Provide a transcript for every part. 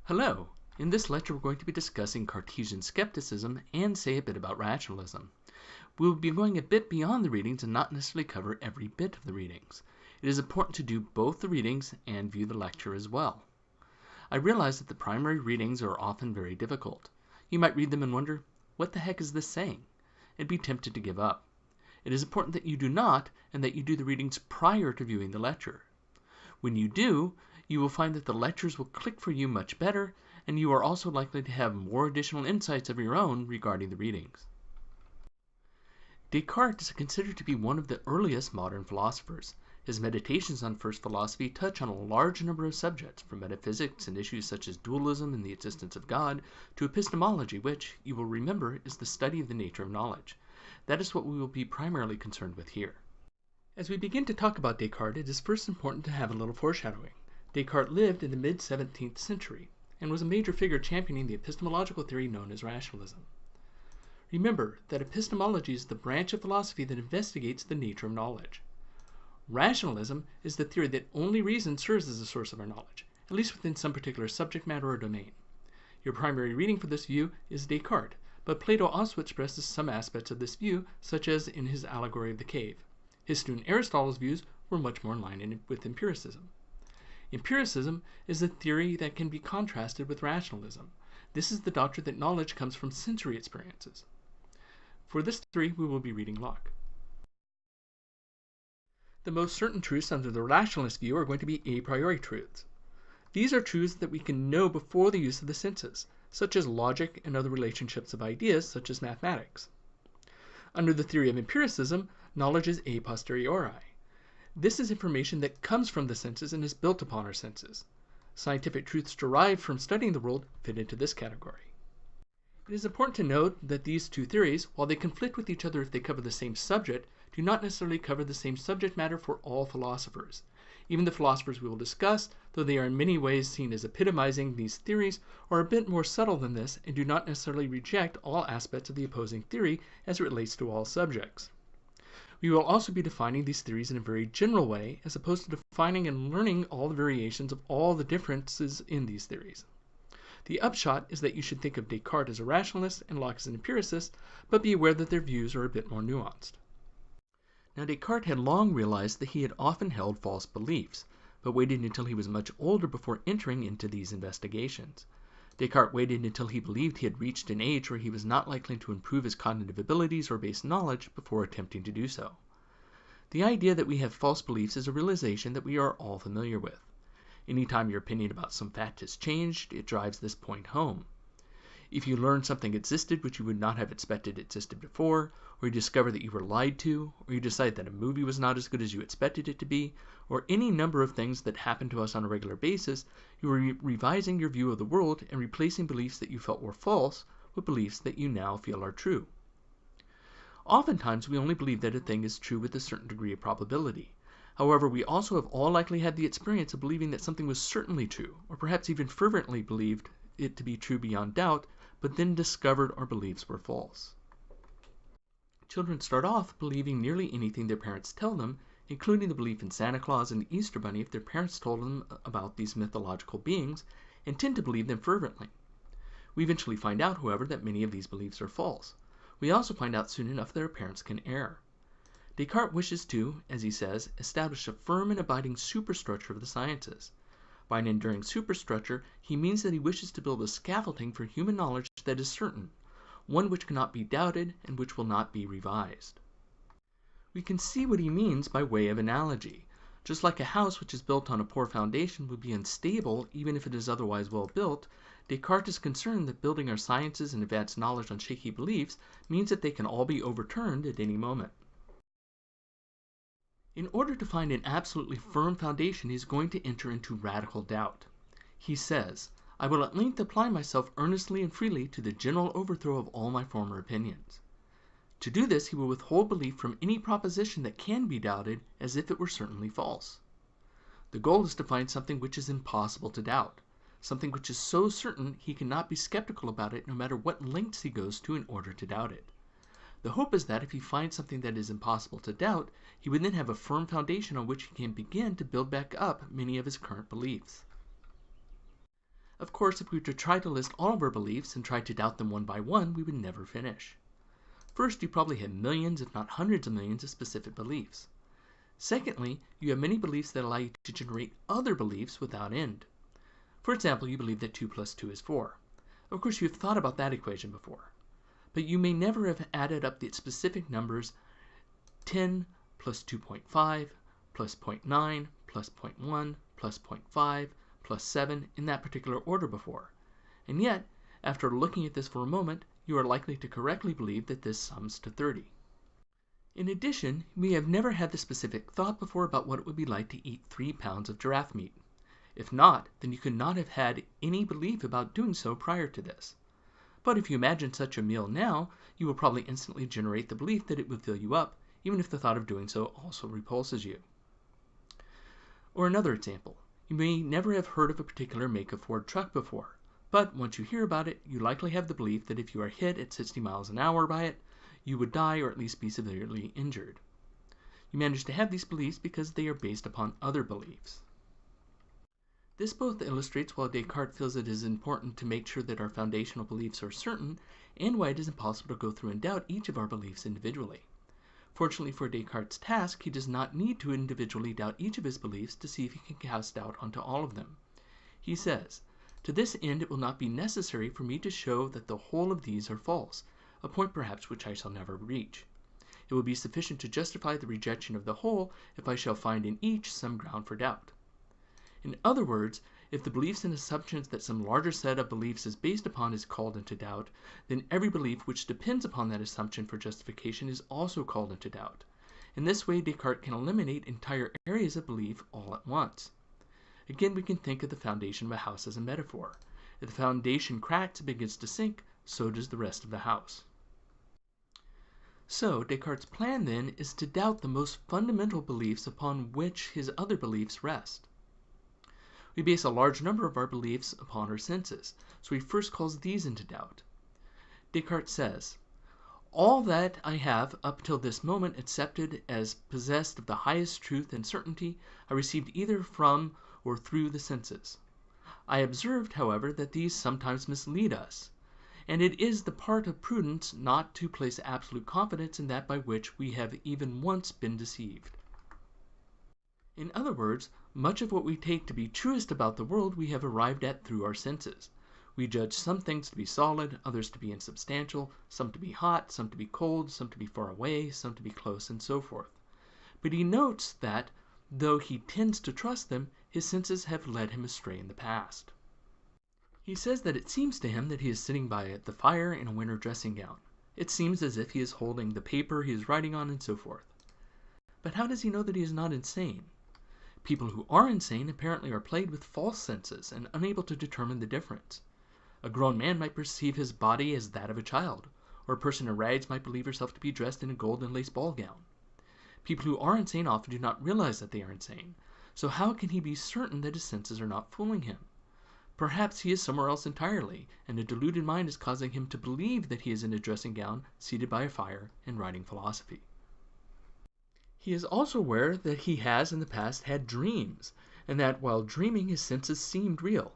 Hello! In this lecture we're going to be discussing Cartesian skepticism and say a bit about rationalism. We will be going a bit beyond the readings and not necessarily cover every bit of the readings. It is important to do both the readings and view the lecture as well. I realize that the primary readings are often very difficult. You might read them and wonder, what the heck is this saying? And be tempted to give up. It is important that you do not, and that you do the readings prior to viewing the lecture. When you do, you will find that the lectures will click for you much better, and you are also likely to have more additional insights of your own regarding the readings. Descartes is considered to be one of the earliest modern philosophers. His meditations on first philosophy touch on a large number of subjects, from metaphysics and issues such as dualism and the existence of God, to epistemology, which, you will remember, is the study of the nature of knowledge. That is what we will be primarily concerned with here. As we begin to talk about Descartes, it is first important to have a little foreshadowing. Descartes lived in the mid-17th century and was a major figure championing the epistemological theory known as rationalism. Remember that epistemology is the branch of philosophy that investigates the nature of knowledge. Rationalism is the theory that only reason serves as a source of our knowledge, at least within some particular subject matter or domain. Your primary reading for this view is Descartes, but Plato also expresses some aspects of this view, such as in his allegory of the cave. His student Aristotle's views were much more in line with empiricism. Empiricism is a theory that can be contrasted with rationalism. This is the doctrine that knowledge comes from sensory experiences. For this theory, we will be reading Locke. The most certain truths under the rationalist view are going to be a priori truths. These are truths that we can know before the use of the senses, such as logic and other relationships of ideas, such as mathematics. Under the theory of empiricism, knowledge is a posteriori. This is information that comes from the senses and is built upon our senses. Scientific truths derived from studying the world fit into this category. It is important to note that these two theories, while they conflict with each other if they cover the same subject, do not necessarily cover the same subject matter for all philosophers. Even the philosophers we will discuss, though they are in many ways seen as epitomizing these theories, are a bit more subtle than this and do not necessarily reject all aspects of the opposing theory as it relates to all subjects. We will also be defining these theories in a very general way, as opposed to defining and learning all the variations of all the differences in these theories. The upshot is that you should think of Descartes as a rationalist and Locke as an empiricist, but be aware that their views are a bit more nuanced. Now, Descartes had long realized that he had often held false beliefs, but waited until he was much older before entering into these investigations. Descartes waited until he believed he had reached an age where he was not likely to improve his cognitive abilities or base knowledge before attempting to do so. The idea that we have false beliefs is a realization that we are all familiar with. Anytime your opinion about some fact has changed, it drives this point home. If you learn something existed which you would not have expected existed before, or you discover that you were lied to, or you decide that a movie was not as good as you expected it to be, or any number of things that happen to us on a regular basis, you are revising your view of the world and replacing beliefs that you felt were false with beliefs that you now feel are true. Oftentimes, we only believe that a thing is true with a certain degree of probability. However, we also have all likely had the experience of believing that something was certainly true, or perhaps even fervently believed it to be true beyond doubt, but then discovered our beliefs were false. Children start off believing nearly anything their parents tell them, including the belief in Santa Claus and the Easter Bunny if their parents told them about these mythological beings, and tend to believe them fervently. We eventually find out, however, that many of these beliefs are false. We also find out soon enough that our parents can err. Descartes wishes to, as he says, establish a firm and abiding superstructure of the sciences. By an enduring superstructure, he means that he wishes to build a scaffolding for human knowledge that is certain, one which cannot be doubted and which will not be revised. We can see what he means by way of analogy. Just like a house which is built on a poor foundation would be unstable even if it is otherwise well built, Descartes is concerned that building our sciences and advanced knowledge on shaky beliefs means that they can all be overturned at any moment. In order to find an absolutely firm foundation, he is going to enter into radical doubt. He says, "I will at length apply myself earnestly and freely to the general overthrow of all my former opinions." To do this, he will withhold belief from any proposition that can be doubted as if it were certainly false. The goal is to find something which is impossible to doubt, something which is so certain he cannot be skeptical about it no matter what lengths he goes to in order to doubt it. The hope is that if he finds something that is impossible to doubt, he would then have a firm foundation on which he can begin to build back up many of his current beliefs. Of course, if we were to try to list all of our beliefs and try to doubt them one by one, we would never finish. First, you probably have millions, if not hundreds of millions, of specific beliefs. Secondly, you have many beliefs that allow you to generate other beliefs without end. For example, you believe that 2 plus 2 is 4. Of course, you have thought about that equation before. But you may never have added up the specific numbers 10 plus 2.5 plus 0.9 plus 0.1 plus 0.5 plus 7 in that particular order before. And yet, after looking at this for a moment, you are likely to correctly believe that this sums to 30. In addition, we have never had the specific thought before about what it would be like to eat 3 pounds of giraffe meat. If not, then you could not have had any belief about doing so prior to this. But if you imagine such a meal now, you will probably instantly generate the belief that it would fill you up, even if the thought of doing so also repulses you. Or another example, you may never have heard of a particular make of Ford truck before, but once you hear about it, you likely have the belief that if you are hit at 60 miles an hour by it, you would die or at least be severely injured. You manage to have these beliefs because they are based upon other beliefs. This both illustrates why Descartes feels it is important to make sure that our foundational beliefs are certain, and why it is impossible to go through and doubt each of our beliefs individually. Fortunately for Descartes' task, he does not need to individually doubt each of his beliefs to see if he can cast doubt onto all of them. He says, "To this end it will not be necessary for me to show that the whole of these are false, a point perhaps which I shall never reach. It will be sufficient to justify the rejection of the whole if I shall find in each some ground for doubt." In other words, if the beliefs and assumptions that some larger set of beliefs is based upon is called into doubt, then every belief which depends upon that assumption for justification is also called into doubt. In this way, Descartes can eliminate entire areas of belief all at once. Again, we can think of the foundation of a house as a metaphor. If the foundation cracks and begins to sink, so does the rest of the house. So, Descartes' plan then is to doubt the most fundamental beliefs upon which his other beliefs rest. We base a large number of our beliefs upon our senses, so he first calls these into doubt. Descartes says, "All that I have up till this moment accepted as possessed of the highest truth and certainty, I received either from or through the senses. I observed, however, that these sometimes mislead us, and it is the part of prudence not to place absolute confidence in that by which we have even once been deceived." In other words, much of what we take to be truest about the world we have arrived at through our senses. We judge some things to be solid, others to be insubstantial, some to be hot, some to be cold, some to be far away, some to be close, and so forth. But he notes that, though he tends to trust them, his senses have led him astray in the past. He says that it seems to him that he is sitting by the fire in a winter dressing gown. It seems as if he is holding the paper he is writing on, and so forth. But how does he know that he is not insane? People who are insane apparently are plagued with false senses and unable to determine the difference. A grown man might perceive his body as that of a child, or a person in rags might believe herself to be dressed in a gold and lace ball gown. People who are insane often do not realize that they are insane, so how can he be certain that his senses are not fooling him? Perhaps he is somewhere else entirely, and a deluded mind is causing him to believe that he is in a dressing gown, seated by a fire, and writing philosophy. He is also aware that he has in the past had dreams, and that while dreaming his senses seemed real.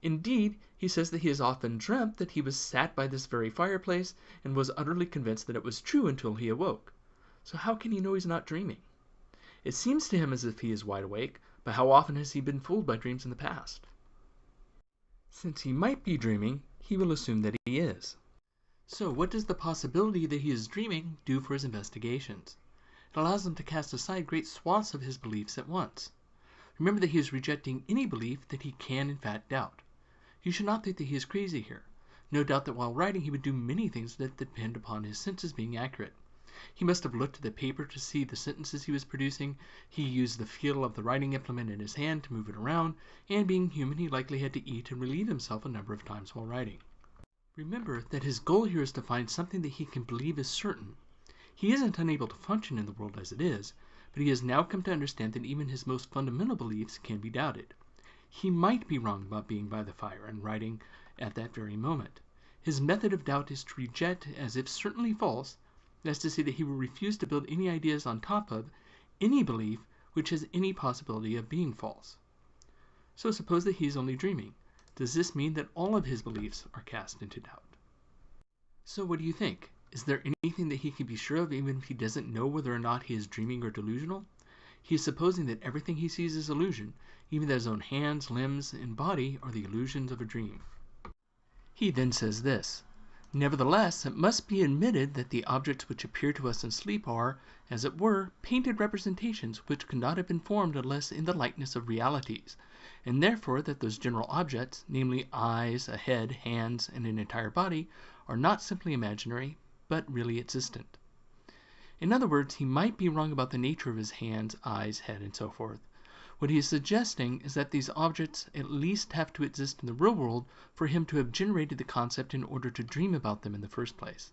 Indeed, he says that he has often dreamt that he was sat by this very fireplace and was utterly convinced that it was true until he awoke. So how can he know he's not dreaming? It seems to him as if he is wide awake, but how often has he been fooled by dreams in the past? Since he might be dreaming, he will assume that he is. So what does the possibility that he is dreaming do for his investigations? It allows him to cast aside great swaths of his beliefs at once. Remember that he is rejecting any belief that he can in fact doubt. You should not think that he is crazy here. No doubt that while writing he would do many things that depend upon his senses being accurate. He must have looked at the paper to see the sentences he was producing, he used the feel of the writing implement in his hand to move it around, and being human he likely had to eat and relieve himself a number of times while writing. Remember that his goal here is to find something that he can believe is certain. He isn't unable to function in the world as it is, but he has now come to understand that even his most fundamental beliefs can be doubted. He might be wrong about being by the fire and writing at that very moment. His method of doubt is to reject as if certainly false, that is to say that he will refuse to build any ideas on top of any belief which has any possibility of being false. So suppose that he is only dreaming. Does this mean that all of his beliefs are cast into doubt? So what do you think? Is there anything that he can be sure of even if he doesn't know whether or not he is dreaming or delusional? He is supposing that everything he sees is illusion, even that his own hands, limbs, and body are the illusions of a dream. He then says this: nevertheless, it must be admitted that the objects which appear to us in sleep are, as it were, painted representations which could not have been formed unless in the likeness of realities, and therefore that those general objects, namely eyes, a head, hands, and an entire body, are not simply imaginary, but really existent. In other words, he might be wrong about the nature of his hands, eyes, head, and so forth. What he is suggesting is that these objects at least have to exist in the real world for him to have generated the concept in order to dream about them in the first place.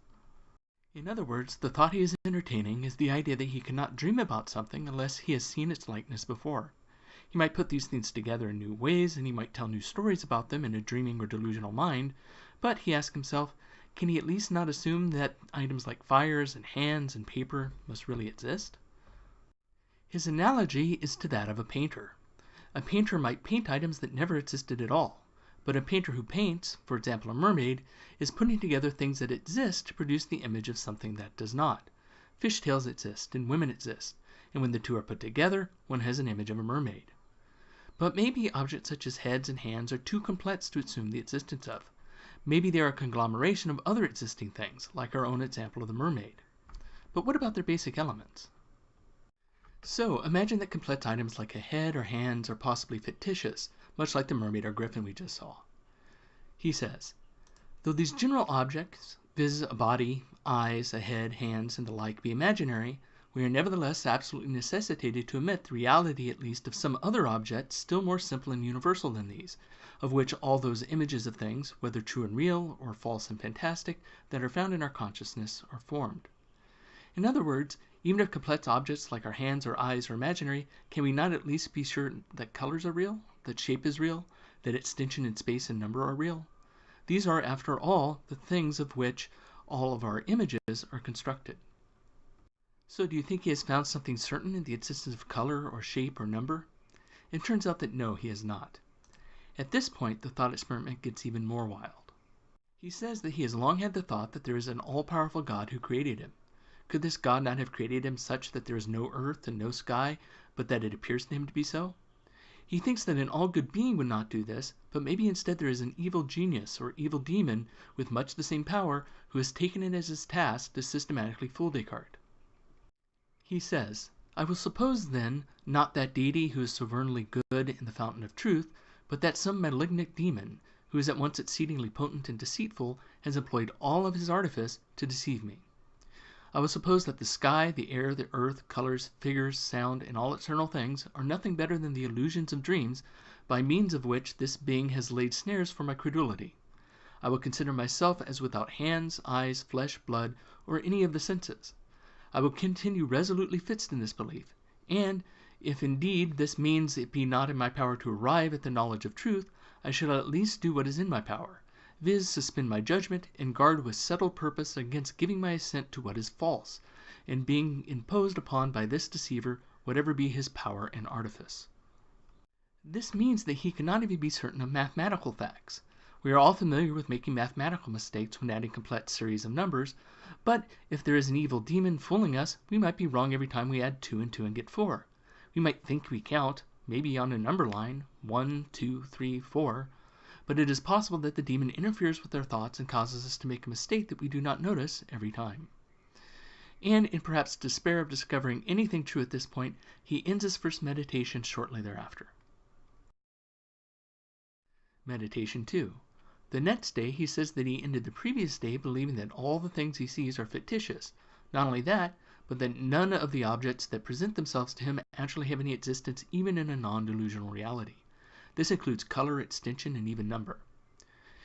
In other words, the thought he is entertaining is the idea that he cannot dream about something unless he has seen its likeness before. He might put these things together in new ways, and he might tell new stories about them in a dreaming or delusional mind, but he asks himself, can he at least not assume that items like fires and hands and paper must really exist? His analogy is to that of a painter. A painter might paint items that never existed at all, but a painter who paints, for example a mermaid, is putting together things that exist to produce the image of something that does not. Fishtails exist and women exist, and when the two are put together, one has an image of a mermaid. But maybe objects such as heads and hands are too complex to assume the existence of. Maybe they are a conglomeration of other existing things, like our own example of the mermaid. But what about their basic elements? So, imagine that complex items like a head or hands are possibly fictitious, much like the mermaid or griffin we just saw. He says, though these general objects, viz. A body, eyes, a head, hands, and the like, be imaginary, we are nevertheless absolutely necessitated to admit the reality at least of some other objects still more simple and universal than these, of which all those images of things, whether true and real, or false and fantastic, that are found in our consciousness are formed. In other words, even if complex objects like our hands or eyes are imaginary, can we not at least be sure that colors are real, that shape is real, that extension in space and number are real? These are, after all, the things of which all of our images are constructed. So do you think he has found something certain in the existence of color or shape or number? It turns out that no, he has not. At this point, the thought experiment gets even more wild. He says that he has long had the thought that there is an all-powerful God who created him. Could this God not have created him such that there is no earth and no sky, but that it appears to him to be so? He thinks that an all-good being would not do this, but maybe instead there is an evil genius or evil demon with much the same power who has taken it as his task to systematically fool Descartes. He says, I will suppose then not that deity who is sovereignly good in the fountain of truth, but that some malignant demon, who is at once exceedingly potent and deceitful, has employed all of his artifice to deceive me. I will suppose that the sky, the air, the earth, colors, figures, sound, and all external things are nothing better than the illusions of dreams, by means of which this being has laid snares for my credulity. I will consider myself as without hands, eyes, flesh, blood, or any of the senses. I will continue resolutely fixed in this belief, and, if indeed this means it be not in my power to arrive at the knowledge of truth, I shall at least do what is in my power, viz. Suspend my judgment, and guard with settled purpose against giving my assent to what is false, and being imposed upon by this deceiver, whatever be his power and artifice. This means that he cannot even be certain of mathematical facts. We are all familiar with making mathematical mistakes when adding complex series of numbers, but if there is an evil demon fooling us, we might be wrong every time we add 2 and 2 and get 4. We might think we count, maybe on a number line, 1, 2, 3, 4, but it is possible that the demon interferes with our thoughts and causes us to make a mistake that we do not notice every time. And in perhaps despair of discovering anything true at this point, he ends his first meditation shortly thereafter. Meditation 2. The next day he says that he ended the previous day believing that all the things he sees are fictitious. Not only that, but that none of the objects that present themselves to him actually have any existence even in a non-delusional reality. This includes color, extension, and even number.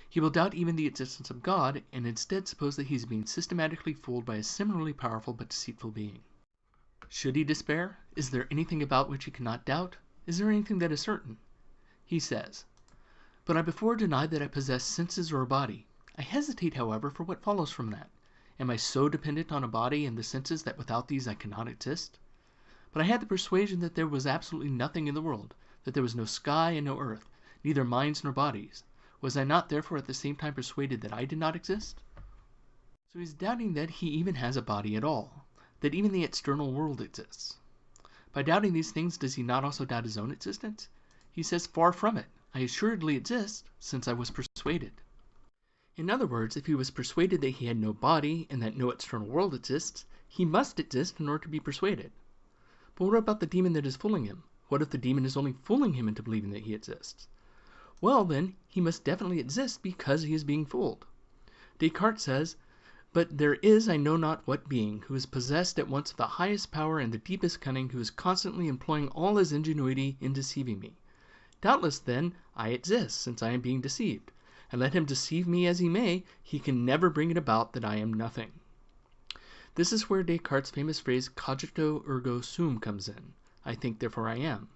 He will doubt even the existence of God, and instead suppose that he is being systematically fooled by a similarly powerful but deceitful being. Should he despair? Is there anything about which he cannot doubt? Is there anything that is certain? He says, but I before denied that I possess senses or a body. I hesitate, however, for what follows from that. Am I so dependent on a body and the senses that without these I cannot exist? But I had the persuasion that there was absolutely nothing in the world, that there was no sky and no earth, neither minds nor bodies. Was I not therefore at the same time persuaded that I did not exist? So he's doubting that he even has a body at all, that even the external world exists. By doubting these things, does he not also doubt his own existence? He says, far from it. I assuredly exist, since I was persuaded. In other words, if he was persuaded that he had no body and that no external world exists, he must exist in order to be persuaded. But what about the demon that is fooling him? What if the demon is only fooling him into believing that he exists? Well, then, he must definitely exist because he is being fooled. Descartes says, "But there is I know not what being, who is possessed at once of the highest power and the deepest cunning, who is constantly employing all his ingenuity in deceiving me. Doubtless, then, I exist, since I am being deceived. And let him deceive me as he may, he can never bring it about that I am nothing." This is where Descartes' famous phrase cogito ergo sum comes in. I think, therefore I am.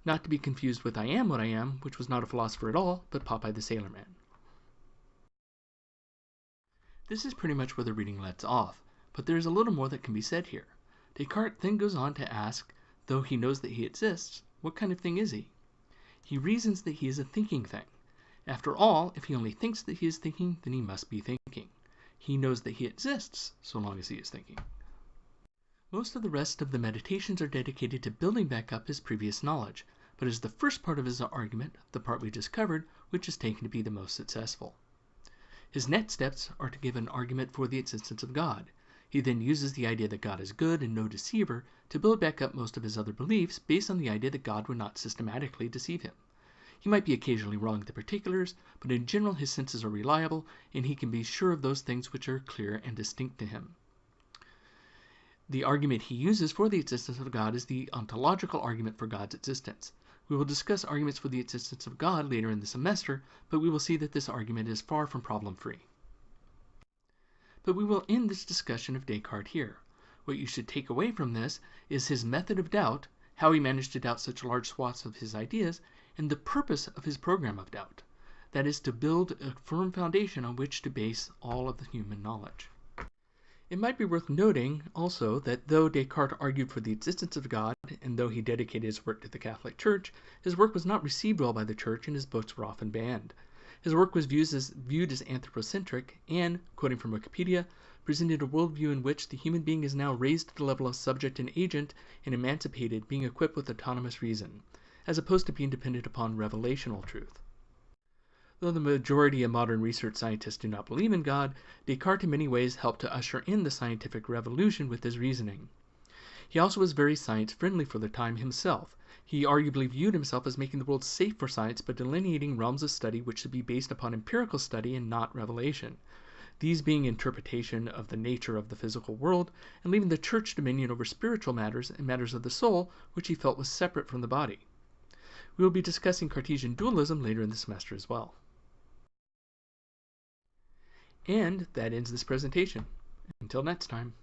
Not to be confused with I am what I am, which was not a philosopher at all, but Popeye the Sailor Man. This is pretty much where the reading lets off, but there is a little more that can be said here. Descartes then goes on to ask, though he knows that he exists, what kind of thing is he? He reasons that he is a thinking thing. After all, if he only thinks that he is thinking, then he must be thinking. He knows that he exists, so long as he is thinking. Most of the rest of the meditations are dedicated to building back up his previous knowledge, but it is the first part of his argument, the part we just covered, which is taken to be the most successful. His next steps are to give an argument for the existence of God. He then uses the idea that God is good and no deceiver to build back up most of his other beliefs based on the idea that God would not systematically deceive him. He might be occasionally wrong in the particulars, but in general his senses are reliable, and he can be sure of those things which are clear and distinct to him. The argument he uses for the existence of God is the ontological argument for God's existence. We will discuss arguments for the existence of God later in the semester, but we will see that this argument is far from problem-free. But we will end this discussion of Descartes here. What you should take away from this is his method of doubt, how he managed to doubt such large swaths of his ideas, and the purpose of his program of doubt. That is to build a firm foundation on which to base all of the human knowledge. It might be worth noting also that though Descartes argued for the existence of God, and though he dedicated his work to the Catholic Church, his work was not received well by the Church and his books were often banned. His work was viewed as anthropocentric and, quoting from Wikipedia, presented a worldview in which the human being is now raised to the level of subject and agent and emancipated, being equipped with autonomous reason, as opposed to being dependent upon revelational truth. Though the majority of modern research scientists do not believe in God, Descartes in many ways helped to usher in the scientific revolution with his reasoning. He also was very science-friendly for the time himself. He arguably viewed himself as making the world safe for science by delineating realms of study which should be based upon empirical study and not revelation, these being interpretation of the nature of the physical world and leaving the church dominion over spiritual matters and matters of the soul, which he felt was separate from the body. We will be discussing Cartesian dualism later in the semester as well. And that ends this presentation. Until next time.